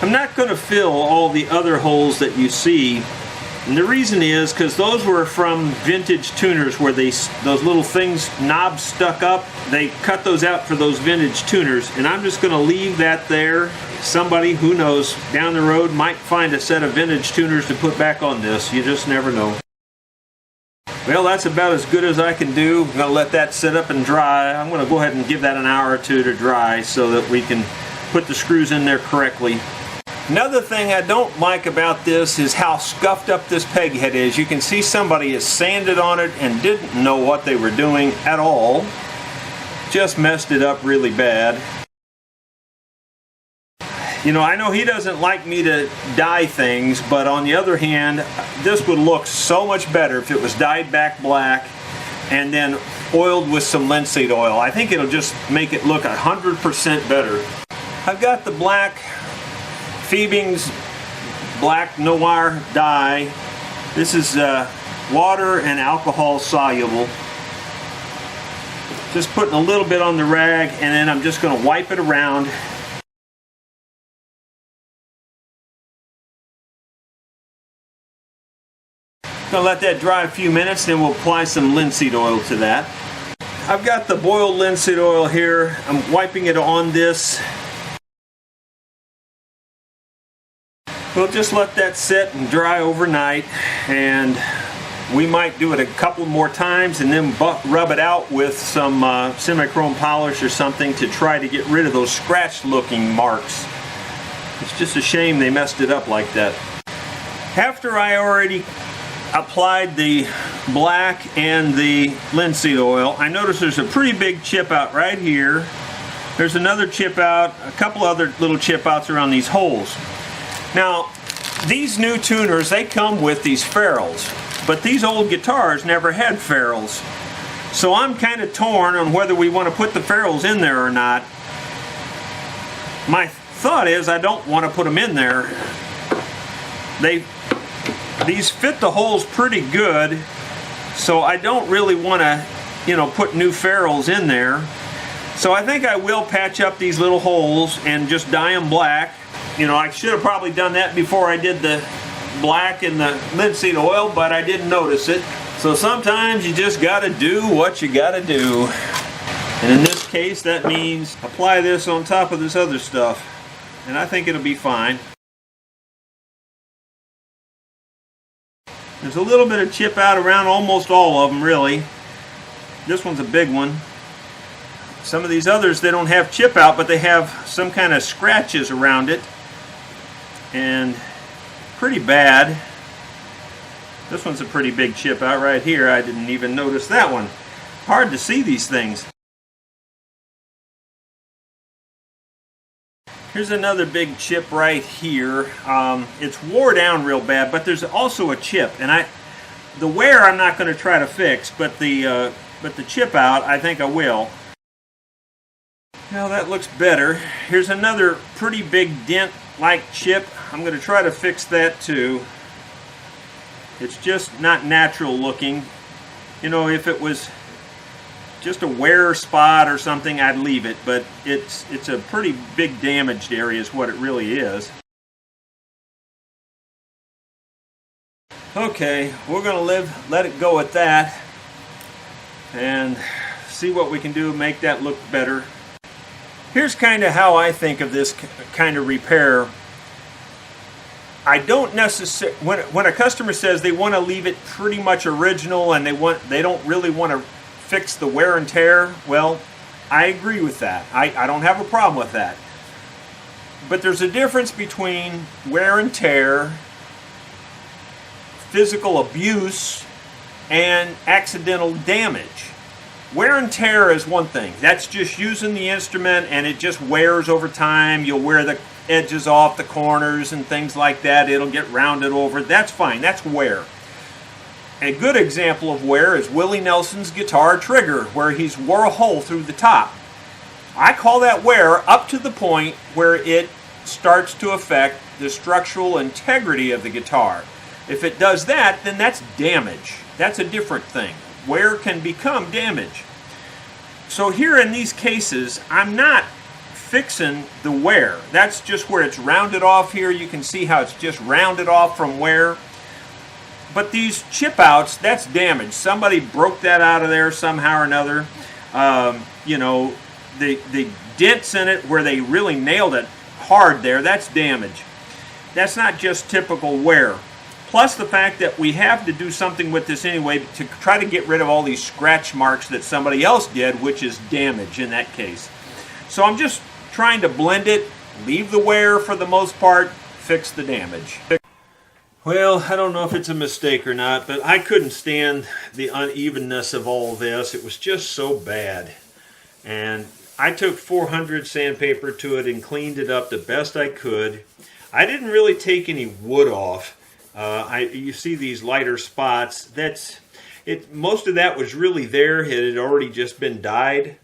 I'm not going to fill all the other holes that you see, and the reason is because those were from vintage tuners where those little things, knobs stuck up. They cut those out for those vintage tuners, and I'm just going to leave that there. Somebody, who knows, down the road might find a set of vintage tuners to put back on this. You just never know. Well, that's about as good as I can do. I'm going to let that sit up and dry. I'm going to go ahead and give that an hour or two to dry so that we can put the screws in there correctly. Another thing I don't like about this is how scuffed up this peg head is. You can see somebody has sanded on it and didn't know what they were doing at all. Just messed it up really bad. You know, I know he doesn't like me to dye things, but on the other hand, this would look so much better if it was dyed back black and then oiled with some linseed oil. I think it'll just make it look 100% better. I've got the black Phoebing's Black Noir dye. This is water and alcohol soluble. Just putting a little bit on the rag, and then I'm just going to wipe it around. Gonna let that dry a few minutes, then we'll apply some linseed oil to that. I've got the boiled linseed oil here. I'm wiping it on this. We'll just let that sit and dry overnight, and we might do it a couple more times and then rub it out with some semi-chrome polish or something to try to get rid of those scratch looking marks. It's just a shame they messed it up like that. After I already applied the black and the linseed oil, I noticed there's a pretty big chip out right here. There's another chip out, a couple other little chip outs around these holes. Now, these new tuners, they come with these ferrules, but these old guitars never had ferrules. So I'm kind of torn on whether we want to put the ferrules in there or not. My thought is I don't want to put them in there. These fit the holes pretty good, so I don't really want to, you know, put new ferrules in there. So I think I will patch up these little holes and just dye them black. You know, I should have probably done that before I did the black and the linseed oil, but I didn't notice it. So sometimes you just gotta do what you gotta do. And in this case, that means apply this on top of this other stuff. And I think it'll be fine. There's a little bit of chip out around almost all of them, really. This one's a big one. Some of these others, they don't have chip out, but they have some kind of scratches around it. And pretty bad. This one's a pretty big chip out right here. I didn't even notice that one. Hard to see these things. Here's another big chip right here. It's wore down real bad, but there's also a chip, and the wear I'm not going to try to fix, but the chip out I think I will. Now that looks better. Here's another pretty big dent-like chip. I'm going to try to fix that too. It's just not natural looking. You know, if it was just a wear spot or something, I'd leave it, but it's a pretty big damaged area is what it really is. Okay, we're gonna let it go at that and see what we can do to make that look better. Here's kind of how I think of this kind of repair. I don't necessarily, when a customer says they want to leave it pretty much original and they don't really want to fix the wear and tear, well, I agree with that. I don't have a problem with that. But there's a difference between wear and tear, physical abuse, and accidental damage. Wear and tear is one thing. That's just using the instrument and it just wears over time. You'll wear the edges off the corners and things like that. It'll get rounded over. That's fine. That's wear. A good example of wear is Willie Nelson's guitar trigger, where he's wore a hole through the top. I call that wear up to the point where it starts to affect the structural integrity of the guitar. If it does that, then that's damage. That's a different thing. Wear can become damage. So here in these cases, I'm not fixing the wear. That's just where it's rounded off here. You can see how it's just rounded off from wear. But these chip outs, that's damage. Somebody broke that out of there somehow or another. You know, the dents in it where they really nailed it hard there, that's damage. That's not just typical wear. Plus the fact that we have to do something with this anyway to try to get rid of all these scratch marks that somebody else did, which is damage in that case. So I'm just trying to blend it, leave the wear for the most part, fix the damage. Well, I don't know if it's a mistake or not, but I couldn't stand the unevenness of all this. It was just so bad. And I took 400 sandpaper to it and cleaned it up the best I could. I didn't really take any wood off. You see these lighter spots. Most of that was really there. It had already just been dyed.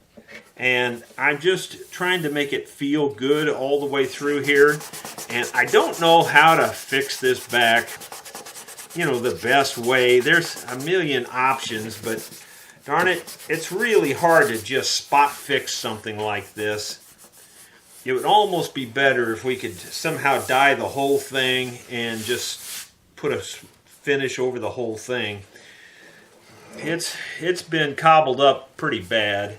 And I'm just trying to make it feel good all the way through here. And I don't know how to fix this back, you know, the best way. There's a million options, but darn it, it's really hard to just spot fix something like this. It would almost be better if we could somehow dye the whole thing and just put a finish over the whole thing. It's been cobbled up pretty bad.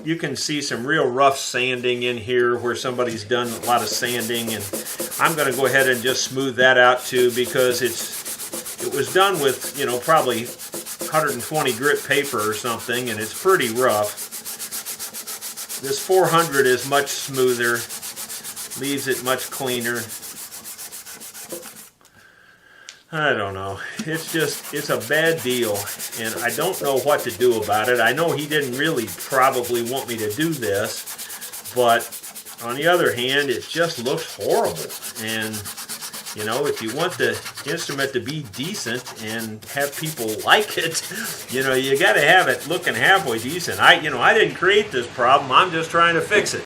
You can see some real rough sanding in here where somebody's done a lot of sanding, and I'm going to go ahead and just smooth that out too, because it was done with, you know, probably 120 grit paper or something, and it's pretty rough. This 400 is much smoother, leaves it much cleaner. I don't know. It's a bad deal, and I don't know what to do about it. I know he didn't really probably want me to do this, but on the other hand, it just looks horrible. And, you know, if you want the instrument to be decent and have people like it, you know, you got to have it looking halfway decent. I didn't create this problem. I'm just trying to fix it.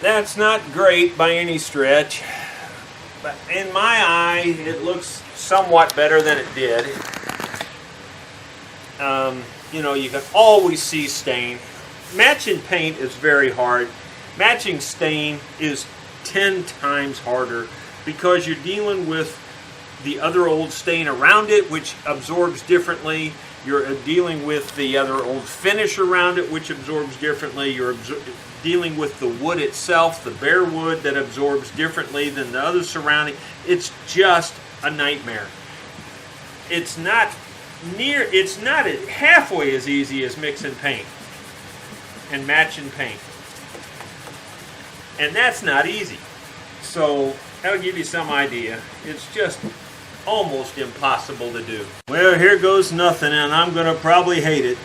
That's not great by any stretch, but in my eye it looks somewhat better than it did. You know, you can always see stain. Matching paint is very hard. Matching stain is 10 times harder because you're dealing with the other old stain around it, which absorbs differently. You're dealing with the other old finish around it, which absorbs differently. You're dealing with the wood itself, the bare wood, that absorbs differently than the other surrounding. It's just a nightmare. It's not halfway as easy as mixing paint and matching paint. And that's not easy. So that'll give you some idea. It's just almost impossible to do. Well, here goes nothing, and I'm gonna probably hate it.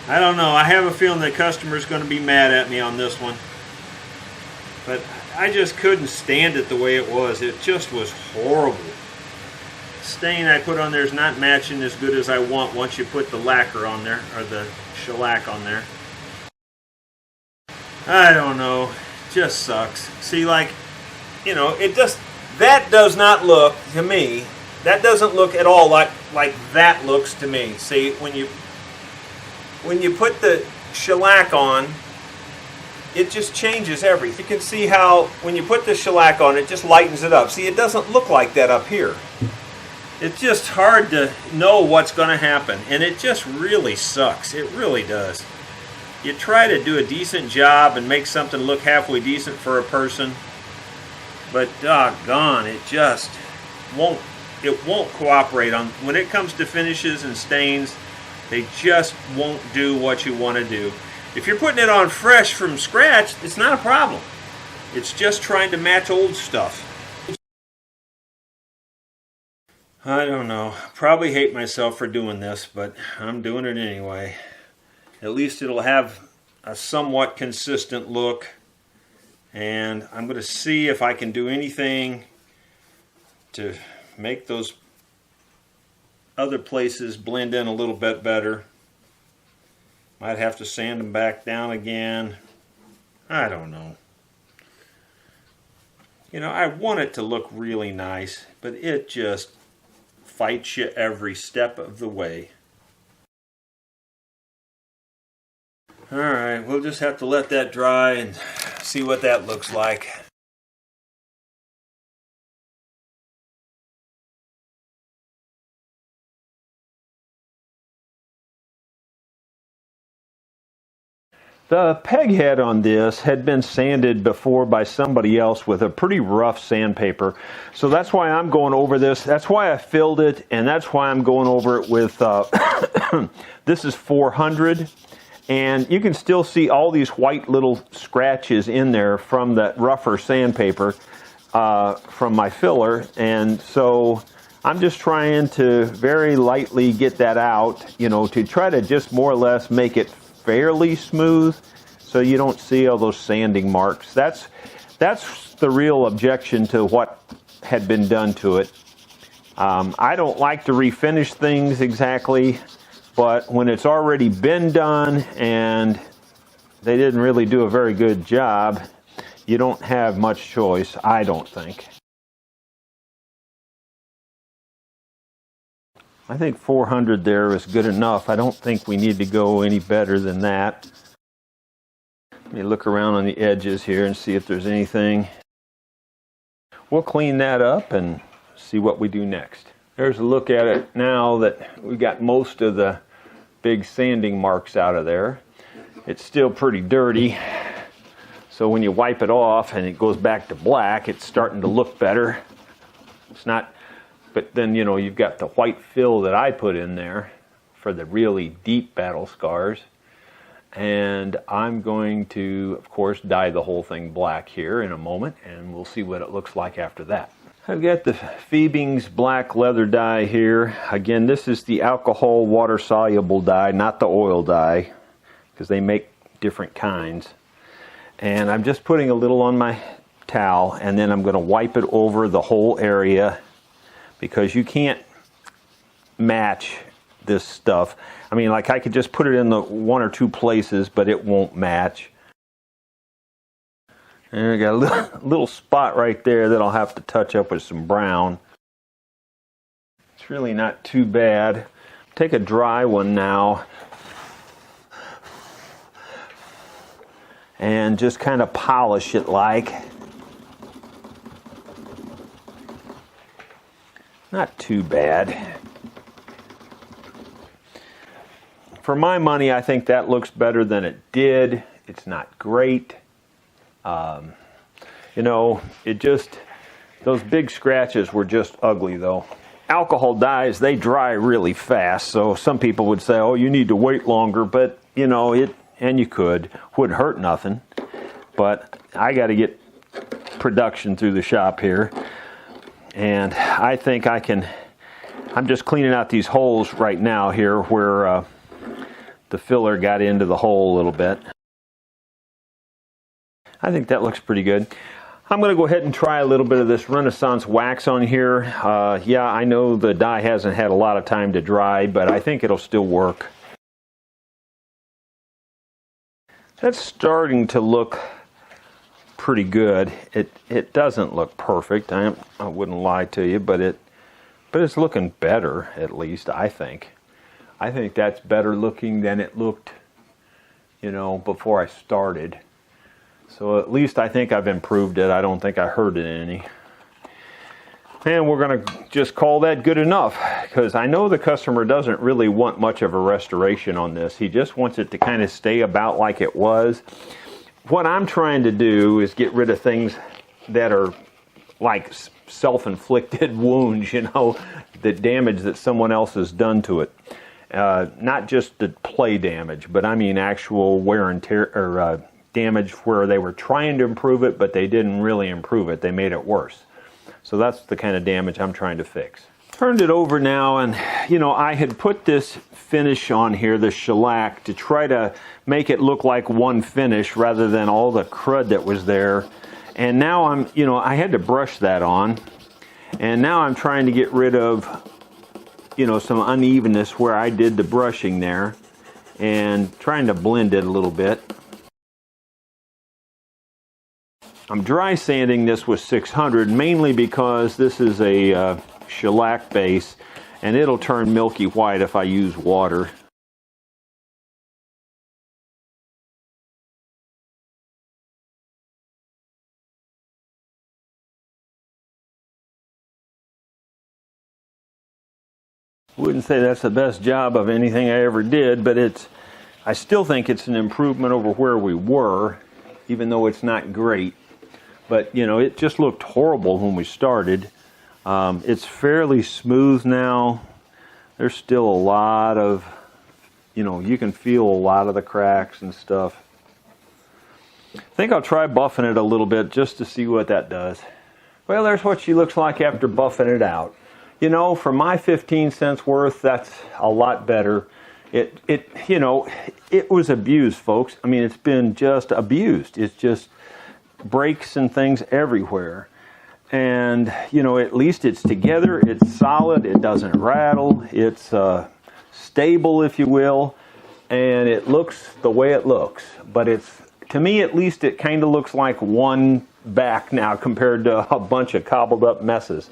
I don't know. I have a feeling the customer's gonna be mad at me on this one. But I just couldn't stand it the way it was. It just was horrible. Stain I put on there is not matching as good as I want once you put the lacquer on there, or the shellac on there. I don't know. It just sucks. See, like, you know, it just, that does not look, to me, that doesn't look at all like that looks to me. See, when you put the shellac on, it just changes everything. You can see how when you put the shellac on, it just lightens it up. See, it doesn't look like that up here. It's just hard to know what's going to happen, and it just really sucks. It really does. You try to do a decent job and make something look halfway decent for a person, but doggone, it just won't cooperate on when it comes to finishes and stains. They just won't do what you want to do. If you're putting it on fresh from scratch, it's not a problem. It's just trying to match old stuff. I don't know. Probably hate myself for doing this, but I'm doing it anyway. At least it'll have a somewhat consistent look. And I'm going to see if I can do anything to make those other places blend in a little bit better. Might have to sand them back down again. I don't know. You know, I want it to look really nice, but it just fights you every step of the way. Alright, we'll just have to let that dry and see what that looks like. The peg head on this had been sanded before by somebody else with a pretty rough sandpaper. So that's why I'm going over this. That's why I filled it, and that's why I'm going over it with, this is 400. And you can still see all these white little scratches in there from that rougher sandpaper from my filler. And so I'm just trying to very lightly get that out, you know, to try to just more or less make it fairly smooth so you don't see all those sanding marks. That's the real objection to what had been done to it. I don't like to refinish things exactly, but when it's already been done and they didn't really do a very good job, you don't have much choice, I don't think. I think 400 there is good enough. I don't think we need to go any better than that. Let me look around on the edges here and see if there's anything. We'll clean that up and see what we do next. There's a look at it now that we got most of the big sanding marks out of there. It's still pretty dirty. So when you wipe it off and it goes back to black, it's starting to look better. It's not. But then, you know, you've got the white fill that I put in there for the really deep battle scars. And I'm going to, of course, dye the whole thing black here in a moment, and we'll see what it looks like after that. I've got the Phoebing's black leather dye here. Again, this is the alcohol water-soluble dye, not the oil dye, because they make different kinds. And I'm just putting a little on my towel, and then I'm going to wipe it over the whole area, because you can't match this stuff. I mean, like I could just put it in the one or two places, but it won't match. And I got a little spot right there that I'll have to touch up with some brown. It's really not too bad. Take a dry one now and just kind of polish it like. Not too bad. For my money, I think that looks better than it did. It's not great. You know, it just, those big scratches were just ugly though. Alcohol dyes, they dry really fast, so some people would say, oh, you need to wait longer, but you know, and you could, wouldn't hurt nothing. but I got to get production through the shop here, and I think I can. I'm just cleaning out these holes right now here where the filler got into the hole a little bit. I think that looks pretty good. I'm going to go ahead and try a little bit of this Renaissance wax on here. Yeah, I know the dye hasn't had a lot of time to dry, but I think it'll still work. That's starting to look pretty good. It doesn't look perfect. I wouldn't lie to you, but it's looking better, at least, I think. I think that's better looking than it looked, you know, before I started. So at least I think I've improved it. I don't think I hurt it any. And we're going to just call that good enough, because I know the customer doesn't really want much of a restoration on this. He just wants it to kind of stay about like it was. What I'm trying to do is get rid of things that are like self-inflicted wounds, you know, the damage that someone else has done to it. Not just the play damage, but I mean actual wear and tear, or damage where they were trying to improve it, but they didn't really improve it. They made it worse. So that's the kind of damage I'm trying to fix. Turned it over now, and you know, I had put this finish on here, the shellac, to try to make it look like one finish rather than all the crud that was there. And now I had to brush that on, and now I'm trying to get rid of, you know, some unevenness where I did the brushing there, and trying to blend it a little bit. I'm dry sanding this with 600 mainly because this is a shellac base, and it'll turn milky white if I use water. Wouldn't say that's the best job of anything I ever did, but I still think it's an improvement over where we were, even though it's not great. But, you know, it just looked horrible when we started. It's fairly smooth now. There's still a lot of, you know, you can feel a lot of the cracks and stuff. I think I'll try buffing it a little bit just to see what that does. Well, there's what she looks like after buffing it out. You know, for my 15 cents worth, that's a lot better. You know, it was abused, folks. I mean, it's been just abused. It's just breaks and things everywhere, and you know, at least it's together, it's solid, it doesn't rattle, it's stable, if you will, and it looks the way it looks. But it's, to me at least, it kind of looks like one back now compared to a bunch of cobbled up messes.